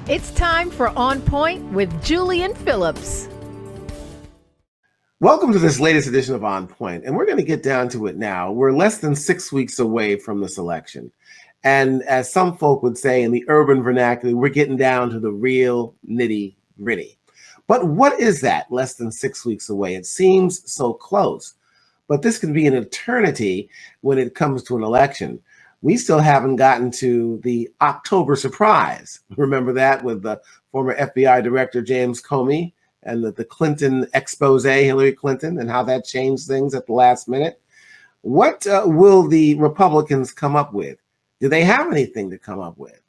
It's time for On Point with Julian Phillips. Welcome to this latest edition of On Point, and we're going to get down to it now. We're less than 6 weeks away from this election. And as some folk would say in the urban vernacular, we're getting down to the real nitty gritty. But what is that less than 6 weeks away? It seems so close, but this can be an eternity when it comes to an election. We still haven't gotten to the October surprise. Remember that with the former FBI Director James Comey and the Clinton expose, Hillary Clinton, and how that changed things at the last minute? What will the Republicans come up with? Do they have anything to come up with?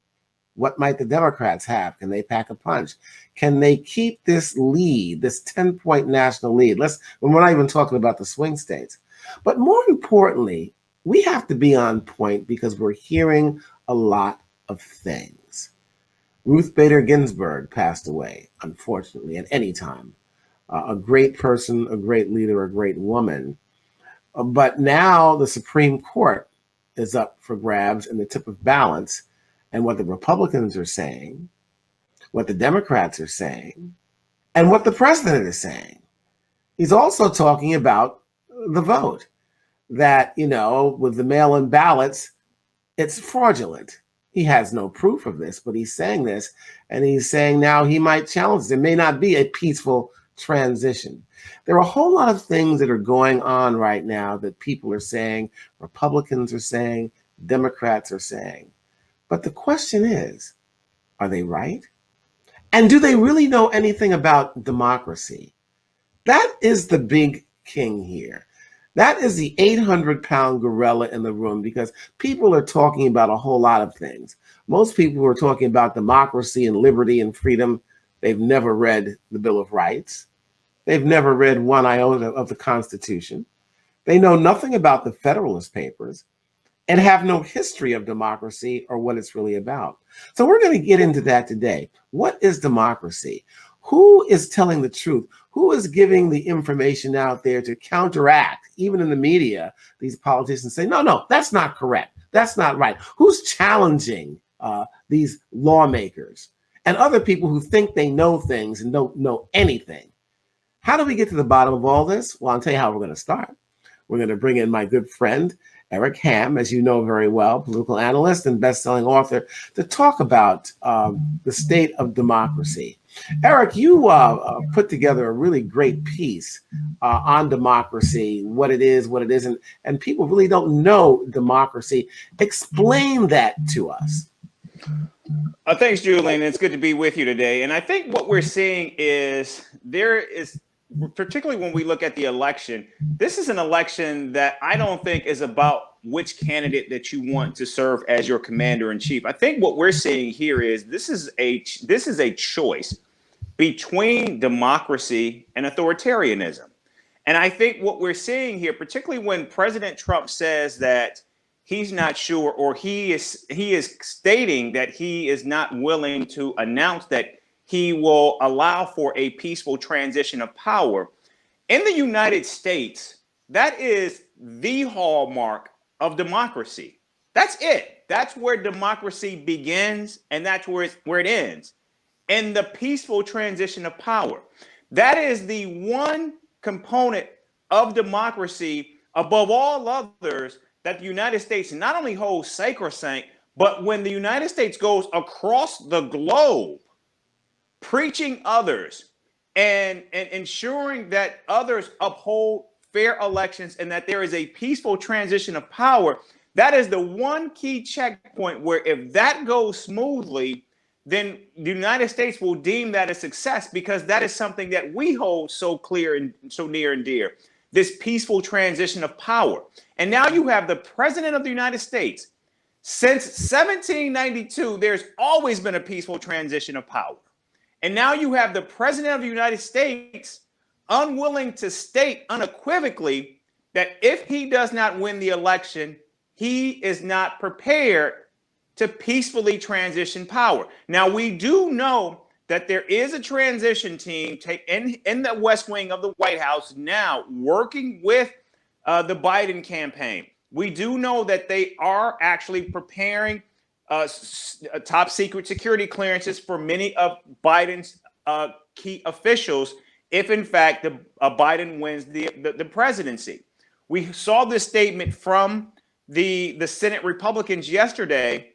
What might the Democrats have? Can they pack a punch? Can they keep this lead, this 10-point national lead? We're not even talking about the swing states. But more importantly, we have to be on point because we're hearing a lot of things. Ruth Bader Ginsburg passed away, unfortunately, at any time. A great person, a great leader, a great woman. But now the Supreme Court is up for grabs in the tip of balance. And what the Republicans are saying, what the Democrats are saying, and what the president is saying. He's also talking about the vote. That, with the mail-in ballots, it's fraudulent. He has no proof of this, but he's saying this, and he's saying now he might challenge. There may not be a peaceful transition. There are a whole lot of things that are going on right now that people are saying, Republicans are saying, Democrats are saying. But the question is, are they right? And do they really know anything about democracy? That is the big king here. That is the 800-pound gorilla in the room, because people are talking about a whole lot of things. Most people who are talking about democracy and liberty and freedom, they've never read the Bill of Rights. They've never read one iota of the Constitution. They know nothing about the Federalist Papers and have no history of democracy or what it's really about. So we're going to get into that today. What is democracy? Who is telling the truth? Who is giving the information out there to counteract, even in the media, these politicians say, no, that's not correct. That's not right. Who's challenging these lawmakers and other people who think they know things and don't know anything? How do we get to the bottom of all this? Well, I'll tell you how we're going to start. We're going to bring in my good friend, Eric Ham, as you know very well, political analyst and best-selling author, to talk about the state of democracy. Eric, you put together a really great piece on democracy, what it is, what it isn't, and people really don't know democracy. Explain that to us. Thanks, Julian. It's good to be with you today. And I think what we're seeing is particularly when we look at the election, this is an election that I don't think is about which candidate that you want to serve as your commander in chief. I think what we're seeing here is this is a choice between democracy and authoritarianism. And I think what we're seeing here, particularly when President Trump says that he's not sure, or he is stating that he is not willing to announce that he will allow for a peaceful transition of power. In the United States, that is the hallmark of democracy. That's it. That's where democracy begins, and that's where it ends. And the peaceful transition of power. That is the one component of democracy above all others that the United States not only holds sacrosanct, but when the United States goes across the globe, preaching others and ensuring that others uphold fair elections and that there is a peaceful transition of power, that is the one key checkpoint where if that goes smoothly, then the United States will deem that a success, because that is something that we hold so clear and so near and dear, this peaceful transition of power. And now you have the President of the United States. Since 1792, there's always been a peaceful transition of power. And now you have the President of the United States unwilling to state unequivocally that if he does not win the election, he is not prepared to peacefully transition power. Now, we do know that there is a transition team in the West Wing of the White House now working with the Biden campaign. We do know that they are actually preparing top secret security clearances for many of Biden's key officials if, in fact, Biden wins the presidency. We saw this statement from the Senate Republicans yesterday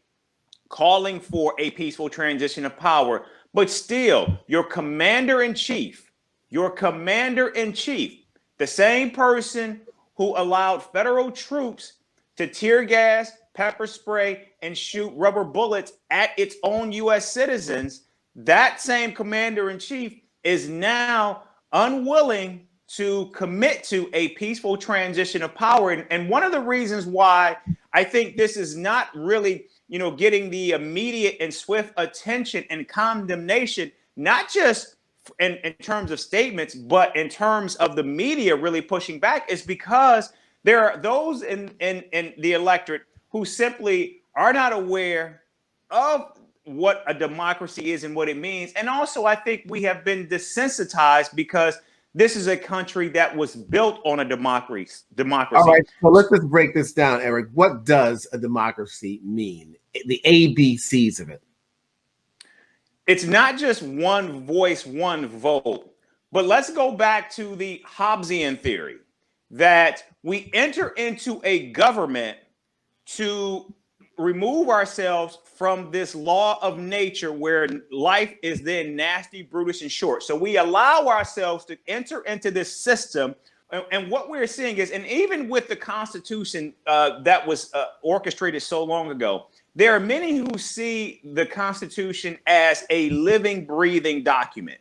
calling for a peaceful transition of power. But still, your commander-in-chief, the same person who allowed federal troops to tear gas, pepper spray, and shoot rubber bullets at its own U.S. citizens, that same commander-in-chief is now unwilling to commit to a peaceful transition of power. And one of the reasons why I think this is not really, getting the immediate and swift attention and condemnation, not just in terms of statements, but in terms of the media really pushing back, is because there are those in the electorate who simply are not aware of what a democracy is and what it means. And also, I think we have been desensitized because this is a country that was built on a democracy. All right, so let's just break this down, Eric. What does a democracy mean? The ABCs of it. It's not just one voice, one vote, but let's go back to the Hobbesian theory that we enter into a government to remove ourselves from this law of nature where life is then nasty, brutish, and short. So we allow ourselves to enter into this system. And what we're seeing is, and even with the Constitution that was orchestrated so long ago, there are many who see the Constitution as a living, breathing document.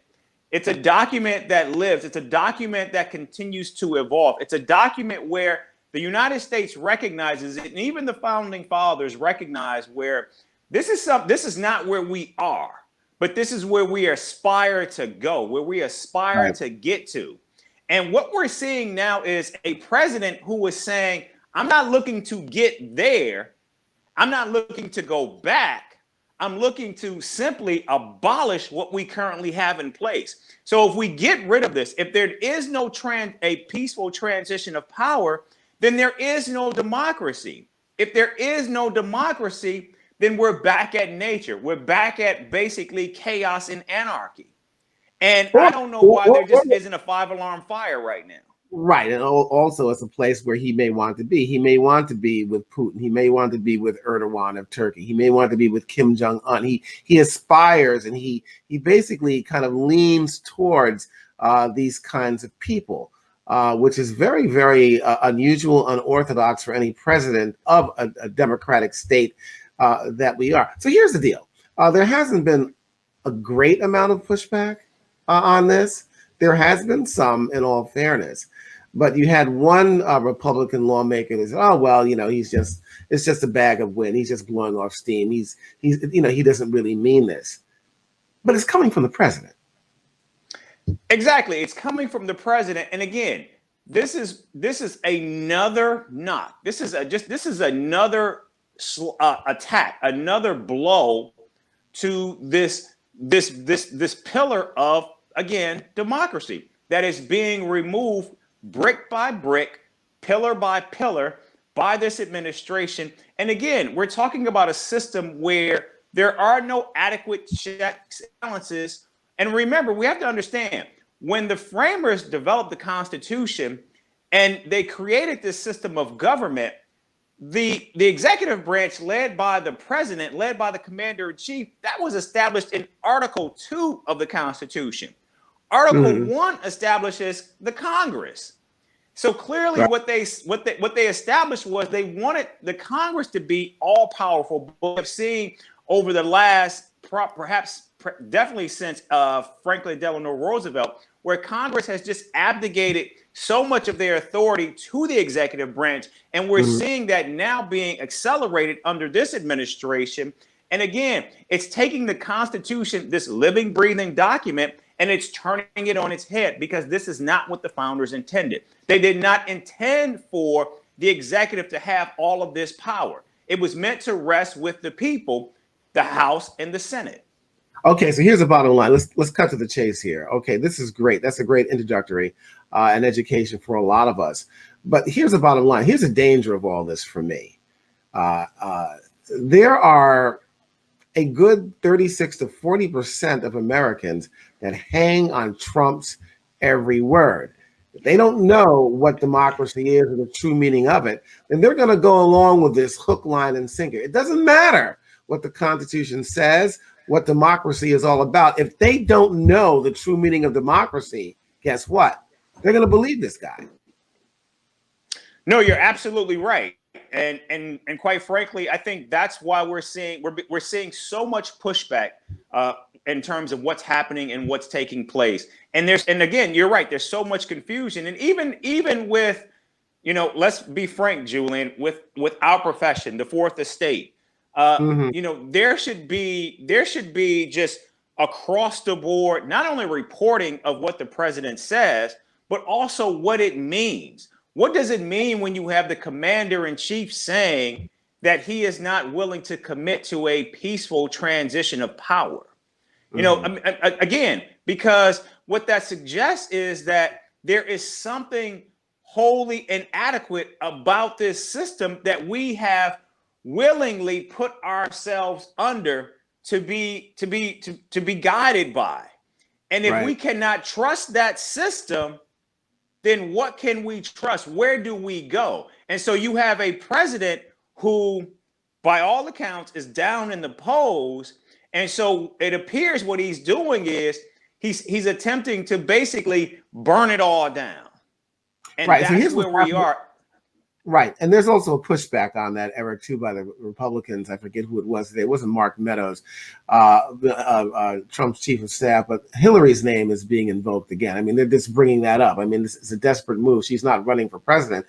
It's a document that lives. It's a document that continues to evolve. It's a document where the United States recognizes it, and even the founding fathers recognize where this is not where we are, but this is where we aspire to go, where we aspire to get to. And what we're seeing now is a president who is saying, I'm not looking to get there. I'm not looking to go back. I'm looking to simply abolish what we currently have in place. So if we get rid of this, if there is no a peaceful transition of power, then there is no democracy. If there is no democracy, then we're back at nature. We're back at basically chaos and anarchy. And I don't know why there just isn't a 5-alarm fire right now. Right. And also it's a place where he may want to be. He may want to be with Putin. He may want to be with Erdogan of Turkey. He may want to be with Kim Jong-un. He aspires and he basically kind of leans towards these kinds of people, which is very, very unusual, unorthodox for any president of a democratic state that we are. So here's the deal. There hasn't been a great amount of pushback on this. There has been some, in all fairness, but you had one Republican lawmaker that said, "Oh well, it's just a bag of wind. He's just blowing off steam. He doesn't really mean this." But it's coming from the president. Exactly, it's coming from the president. And again, this is another knock. This is another attack, another blow to this pillar of, again, democracy that is being removed brick by brick, pillar by pillar by this administration. And again, we're talking about a system where there are no adequate checks and balances. And remember, we have to understand, when the framers developed the Constitution and they created this system of government, the executive branch, led by the president, led by the commander-in-chief, that was established in Article 2 of the Constitution. Article 1 establishes the Congress. So clearly what they established was they wanted the Congress to be all powerful. But we have seen over the last, definitely since Franklin Delano Roosevelt, where Congress has just abdicated so much of their authority to the executive branch. And we're seeing that now being accelerated under this administration. And again, it's taking the Constitution, this living, breathing document, and it's turning it on its head, because this is not what the founders intended. They did not intend for the executive to have all of this power. It was meant to rest with the people, the House and the Senate. Okay, so here's the bottom line. Let's cut to the chase here. Okay, this is great. That's a great introductory and education for a lot of us. But here's the bottom line. Here's the danger of all this for me. There are a good 36 to 40% of Americans that hang on Trump's every word. If they don't know what democracy is or the true meaning of it, then they're going to go along with this hook, line, and sinker. It doesn't matter what the Constitution says, what democracy is all about. If they don't know the true meaning of democracy, guess what? They're going to believe this guy. No, you're absolutely right. And quite frankly, I think that's why we're seeing so much pushback in terms of what's happening and what's taking place. And again, you're right. There's so much confusion, and even with, let's be frank, Julian, with our profession, the Fourth Estate, there should be just across the board, not only reporting of what the president says, but also what it means. What does it mean when you have the commander in chief saying that he is not willing to commit to a peaceful transition of power? Again, because what that suggests is that there is something wholly inadequate about this system that we have willingly put ourselves under to be guided by. And if we cannot trust that system, then what can we trust? Where do we go? And so you have a president who, by all accounts, is down in the polls. And so it appears what he's doing is he's attempting to basically burn it all down. And that's where we are. Right. And there's also a pushback on that, Eric, too, by the Republicans. I forget who it was today. It wasn't Mark Meadows, Trump's chief of staff, but Hillary's name is being invoked again. I mean, they're just bringing that up. I mean, this is a desperate move. She's not running for president,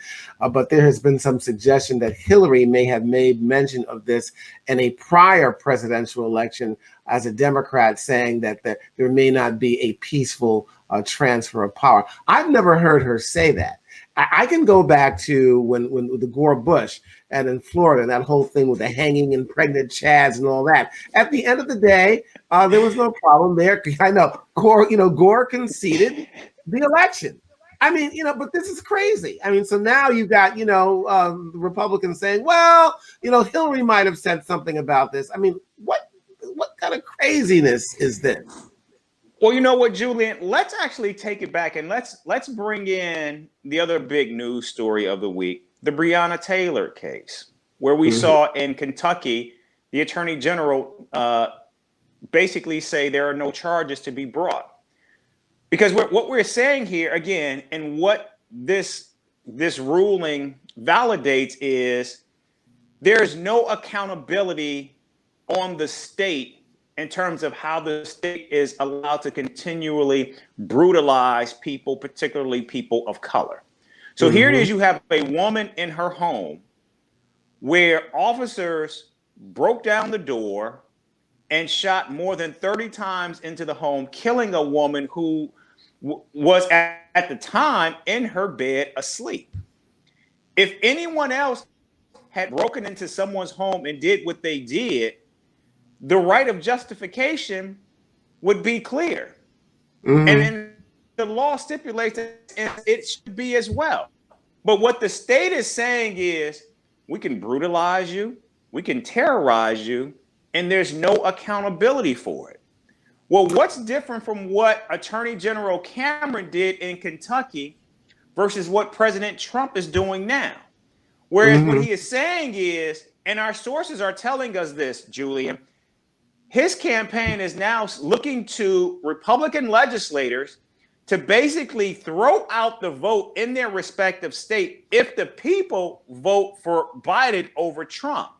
but there has been some suggestion that Hillary may have made mention of this in a prior presidential election as a Democrat, saying that there may not be a peaceful transfer of power. I've never heard her say that. I can go back to when the Gore Bush and in Florida, that whole thing with the hanging and pregnant chads and all that. At the end of the day, there was no problem there. I know Gore conceded the election. I mean, but this is crazy. I mean, so now you got, the Republicans saying, well, Hillary might have said something about this. I mean, what kind of craziness is this? Well, you know what, Julian, let's actually take it back and let's bring in the other big news story of the week, the Breonna Taylor case, where we saw in Kentucky, the attorney general basically say there are no charges to be brought. Because what we're saying here, again, and what this ruling validates is there's no accountability on the state in terms of how the state is allowed to continually brutalize people, particularly people of color. So here it is, you have a woman in her home where officers broke down the door and shot more than 30 times into the home, killing a woman who was at the time in her bed asleep. If anyone else had broken into someone's home and did what they did, the right of justification would be clear. And then the law stipulates that it should be as well. But what the state is saying is we can brutalize you, we can terrorize you, and there's no accountability for it. Well, what's different from what Attorney General Cameron did in Kentucky versus what President Trump is doing now? Whereas what he is saying is, and our sources are telling us this, Julian, his campaign is now looking to Republican legislators to basically throw out the vote in their respective state if the people vote for Biden over Trump.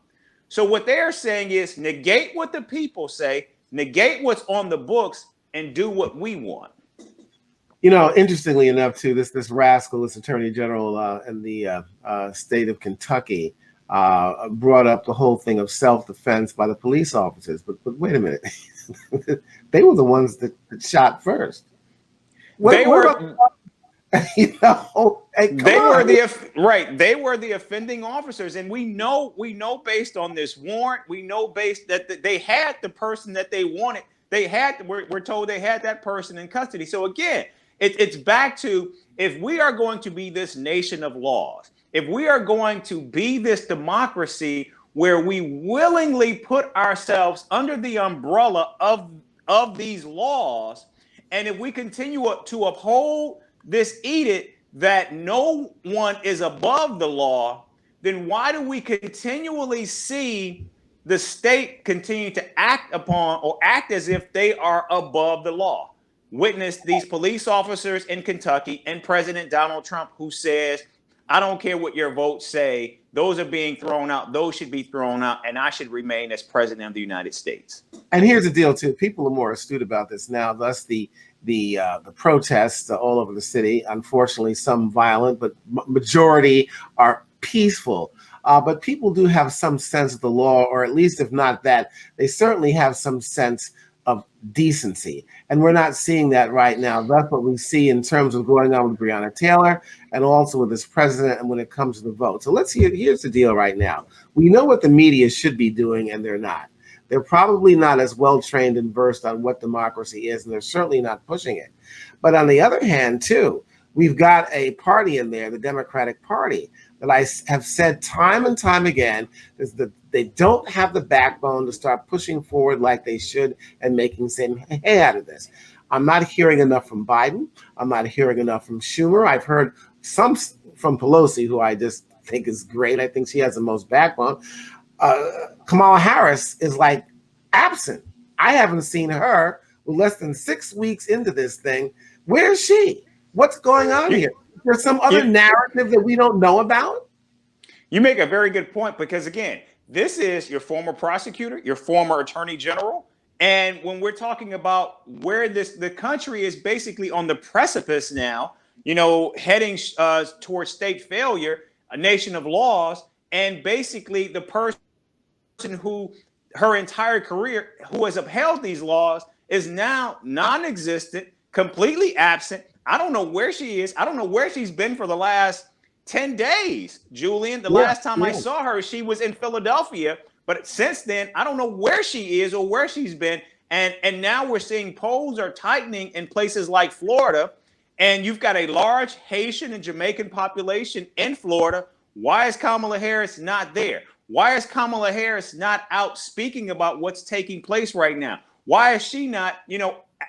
So what they're saying is negate what the people say, negate what's on the books, and do what we want. Interestingly enough, too, this rascal, this attorney general in the state of Kentucky, brought up the whole thing of self-defense by the police officers. But wait a minute. They were the ones that shot first. They were the offending officers. And we know based on this warrant, we know based that they had the person that they wanted. We're told they had that person in custody. So again, it's back to, if we are going to be this nation of laws, if we are going to be this democracy, where we willingly put ourselves under the umbrella of these laws. And if we continue to uphold this edict that no one is above the law, then why do we continually see the state continue to act upon or act as if they are above the law? Witness these police officers in Kentucky and President Donald Trump, who says, I don't care what your votes say. Those are being thrown out. Those should be thrown out. And I should remain as president of the United States. And here's the deal, too. People are more astute about this now. Thus, the protests all over the city. Unfortunately, some violent, but majority are peaceful. But people do have some sense of the law, or at least if not that, they certainly have some sense of decency. And we're not seeing that right now. That's what we see in terms of going on with Breonna Taylor and also with this president and when it comes to the vote. So here's the deal right now. We know what the media should be doing, and they're not. They're probably not as well trained and versed on what democracy is, and they're certainly not pushing it. But on the other hand, too, we've got a party in there, the Democratic Party, that I have said time and time again is that they don't have the backbone to start pushing forward like they should and making some hay out of this. I'm not hearing enough from Biden. I'm not hearing enough from Schumer. I've heard some from Pelosi, who I just think is great. I think she has the most backbone. Kamala Harris is like absent. I haven't seen her with less than 6 weeks into this thing. Where is she? What's going on here? There's some other narrative that we don't know about. You make a very good point, because again, this is your former prosecutor, your former attorney general. And when we're talking about where the country is basically on the precipice now, heading towards state failure, a nation of laws, and basically the person who her entire career who has upheld these laws is now non-existent, completely absent. I don't know where she is. I don't know where she's been for the last 10 days, Julian. The last time I saw her, she was in Philadelphia. But since then, I don't know where she is or where she's been. And now we're seeing polls are tightening in places like Florida. And you've got a large Haitian and Jamaican population in Florida. Why is Kamala Harris not there? Why is Kamala Harris not out speaking about what's taking place right now? Why is she not,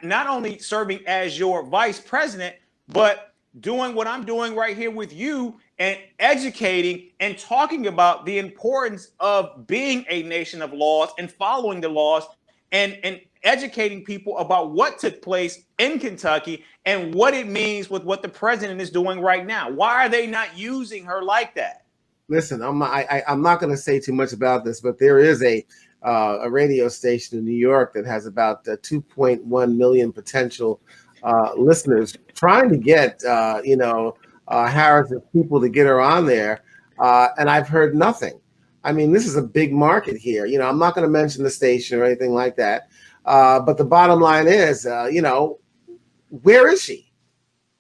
not only serving as your vice president, but doing what I'm doing right here with you and educating and talking about the importance of being a nation of laws and following the laws and educating people about what took place in Kentucky and what it means with what the president is doing right now? Why are they not using her like that? Listen, I'm not going to say too much about this, but there is a radio station in New York that has about 2.1 million potential listeners trying to get, Harris's people to get her on there. And I've heard nothing. I mean, this is a big market here. I'm not going to mention the station or anything like that. But the bottom line is, where is she?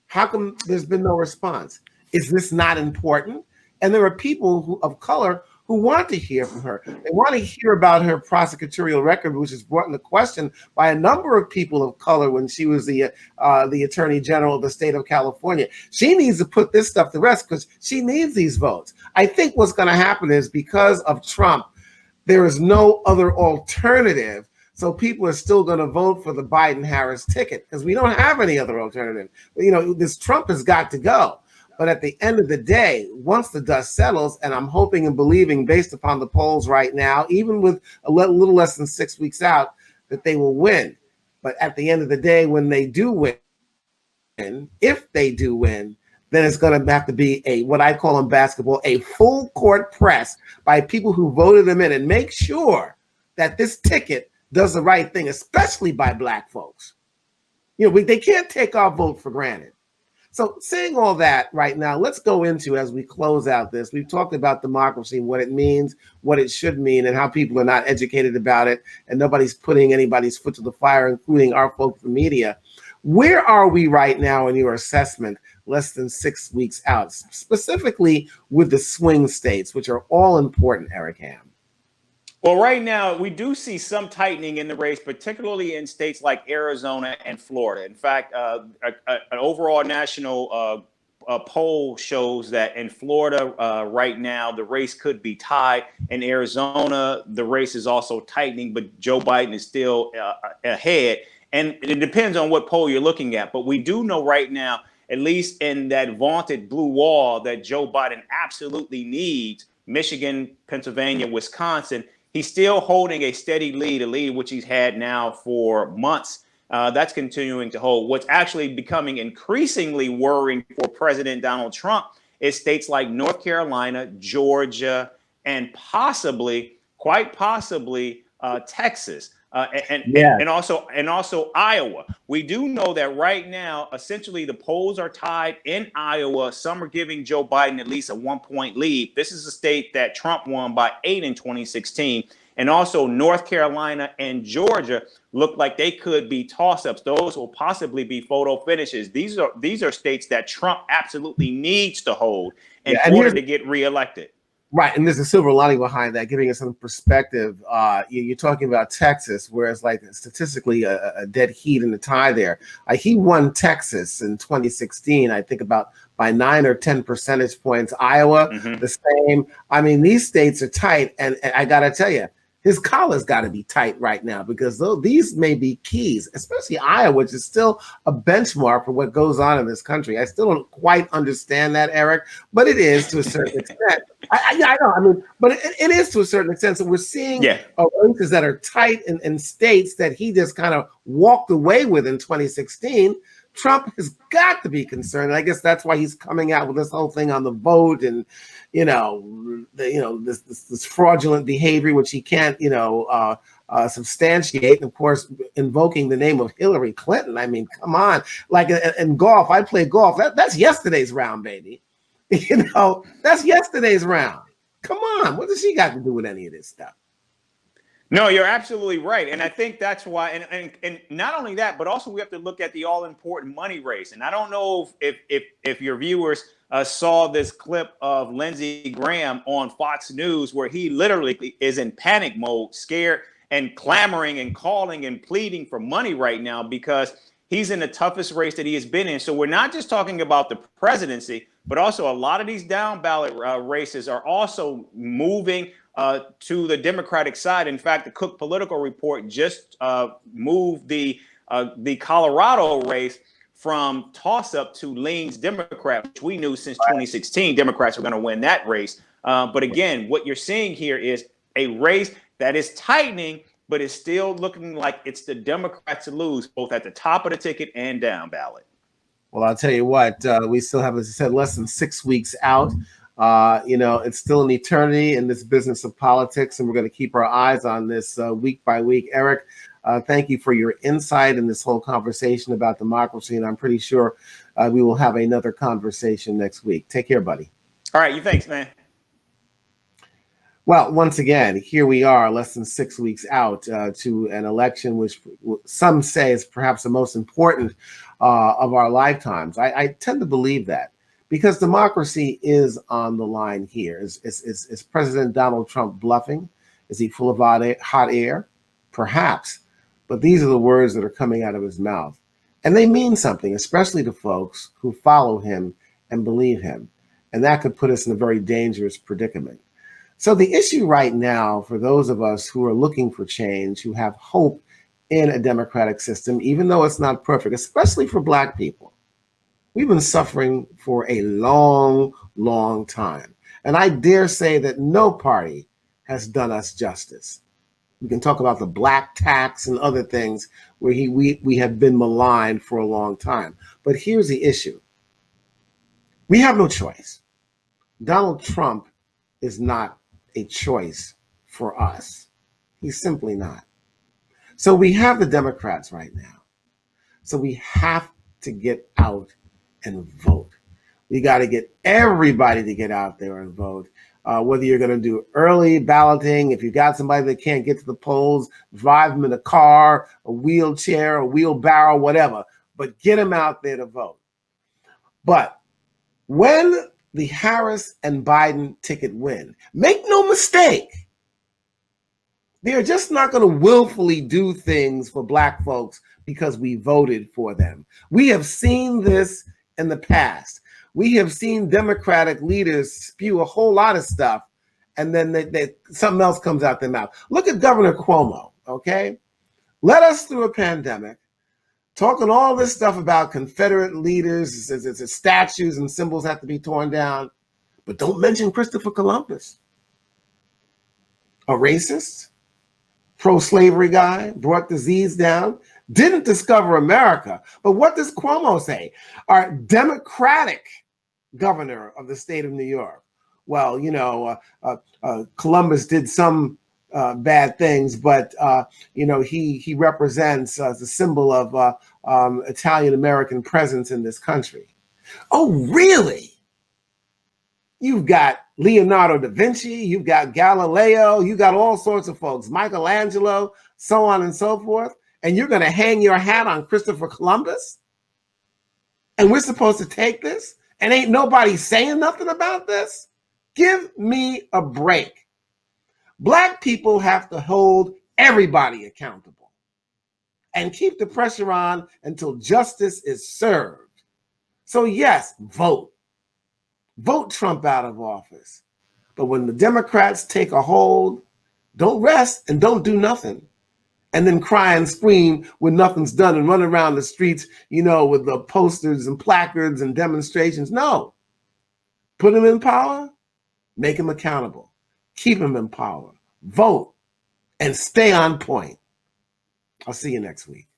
How come there's been no response? Is this not important? And there are people of color who want to hear from her. They want to hear about her prosecutorial record, which is brought into question by a number of people of color when she was the attorney general of the state of California. She needs to put this stuff to rest because she needs these votes. I think what's going to happen is because of Trump, there is no other alternative. So people are still going to vote for the Biden-Harris ticket because we don't have any other alternative. This Trump has got to go. But at the end of the day, once the dust settles, and I'm hoping and believing based upon the polls right now, even with a little less than 6 weeks out, that they will win. But at the end of the day, when they do win, if they do win, then it's going to have to be what I call in basketball, a full court press by people who voted them in and make sure that this ticket does the right thing, especially by Black folks. They can't take our vote for granted. So saying all that right now, let's go into, as we close out this, we've talked about democracy, what it means, what it should mean, and how people are not educated about it, and nobody's putting anybody's foot to the fire, including our folks in the media. Where are we right now in your assessment, less than 6 weeks out, specifically with the swing states, which are all important, Eric Ham? Well, right now, we do see some tightening in the race, particularly in states like Arizona and Florida. In fact, an overall national poll shows that in Florida right now, the race could be tied. In Arizona, the race is also tightening, but Joe Biden is still ahead. And it depends on what poll you're looking at. But we do know right now, at least in that vaunted blue wall that Joe Biden absolutely needs, Michigan, Pennsylvania, Wisconsin, he's still holding a steady lead, a lead which he's had now for months. That's continuing to hold. What's actually becoming increasingly worrying for President Donald Trump is states like North Carolina, Georgia, and possibly, quite possibly, Texas. And also Iowa. We do know that right now, essentially, the polls are tied in Iowa. Some are giving Joe Biden at least a 1-point lead. This is a state that Trump won by 8 in 2016. And also North Carolina and Georgia look like they could be toss-ups. Those will possibly be photo finishes. These are states that Trump absolutely needs to hold in order to get reelected. Right, and there's a silver lining behind that, giving us some perspective. You're talking about Texas, whereas like statistically a dead heat in the tie there. He won Texas in 2016, I think about by 9 or 10 percentage points. Iowa, the same. I mean, these states are tight, and I got to tell you, his collar's got to be tight right now because these may be keys, especially Iowa, which is still a benchmark for what goes on in this country. I still don't quite understand that, Eric, but it is to a certain extent. I know. I mean, but it is to a certain extent. So we're seeing races that are tight in states that he just kind of walked away with in 2016. Trump has got to be concerned. And I guess that's why he's coming out with this whole thing on the vote and, this fraudulent behavior, which he can't, substantiate. And of course, invoking the name of Hillary Clinton. I mean, come on. Like in golf, I play golf. That's yesterday's round, baby. That's yesterday's round. Come on. What does she got to do with any of this stuff? No, you're absolutely right. And I think that's why, and not only that, but also we have to look at the all-important money race. And I don't know if your viewers saw this clip of Lindsey Graham on Fox News, where he literally is in panic mode, scared and clamoring and calling and pleading for money right now because he's in the toughest race that he has been in. So we're not just talking about the presidency, but also a lot of these down ballot races are also moving to the Democratic side. In fact, the Cook Political Report just moved the Colorado race from toss-up to leans Democrat, which we knew since 2016 Democrats were going to win that race. But again, what you're seeing here is a race that is tightening, but it's still looking like it's the Democrats to lose, both at the top of the ticket and down ballot. Well, I'll tell you what, we still have, as I said, less than 6 weeks out. It's still an eternity in this business of politics, and we're going to keep our eyes on this week by week. Eric, thank you for your insight in this whole conversation about democracy, and I'm pretty sure we will have another conversation next week. Take care, buddy. All right, thanks, man. Well, once again, here we are, less than 6 weeks out to an election which some say is perhaps the most important of our lifetimes. I tend to believe that, because democracy is on the line here. Is President Donald Trump bluffing? Is he full of hot air? Perhaps. But these are the words that are coming out of his mouth. And they mean something, especially to folks who follow him and believe him. And that could put us in a very dangerous predicament. So the issue right now for those of us who are looking for change, who have hope in a democratic system, even though it's not perfect, especially for Black people, we've been suffering for a long, long time. And I dare say that no party has done us justice. We can talk about the black tax and other things where we have been maligned for a long time. But here's the issue. We have no choice. Donald Trump is not a choice for us. He's simply not. So we have the Democrats right now. So we have to get out and vote. We got to get everybody to get out there and vote. Whether you're going to do early balloting, if you got somebody that can't get to the polls, drive them in a car, a wheelchair, a wheelbarrow, whatever, but get them out there to vote. But when the Harris and Biden ticket win, make no mistake, they're just not going to willfully do things for Black folks because we voted for them. We have seen this in the past. We have seen Democratic leaders spew a whole lot of stuff, and then something else comes out their mouth. Look at Governor Cuomo, okay? Led us through a pandemic, talking all this stuff about Confederate leaders, says statues and symbols have to be torn down, but don't mention Christopher Columbus. A racist, pro-slavery guy, brought disease down, didn't discover America. But what does Cuomo say? Our Democratic governor of the state of New York. Well, Columbus did some bad things, but he represents the symbol of Italian-American presence in this country. Oh, really? You've got Leonardo da Vinci, you've got Galileo, you got all sorts of folks, Michelangelo, so on and so forth, and you're going to hang your hat on Christopher Columbus? And we're supposed to take this? And ain't nobody saying nothing about this? Give me a break. Black people have to hold everybody accountable and keep the pressure on until justice is served. So yes, vote. Vote Trump out of office. But when the Democrats take a hold, don't rest and don't do nothing. And then cry and scream when nothing's done and run around the streets, with the posters and placards and demonstrations. No. Put them in power, make them accountable. Keep them in power. Vote and stay on point. I'll see you next week.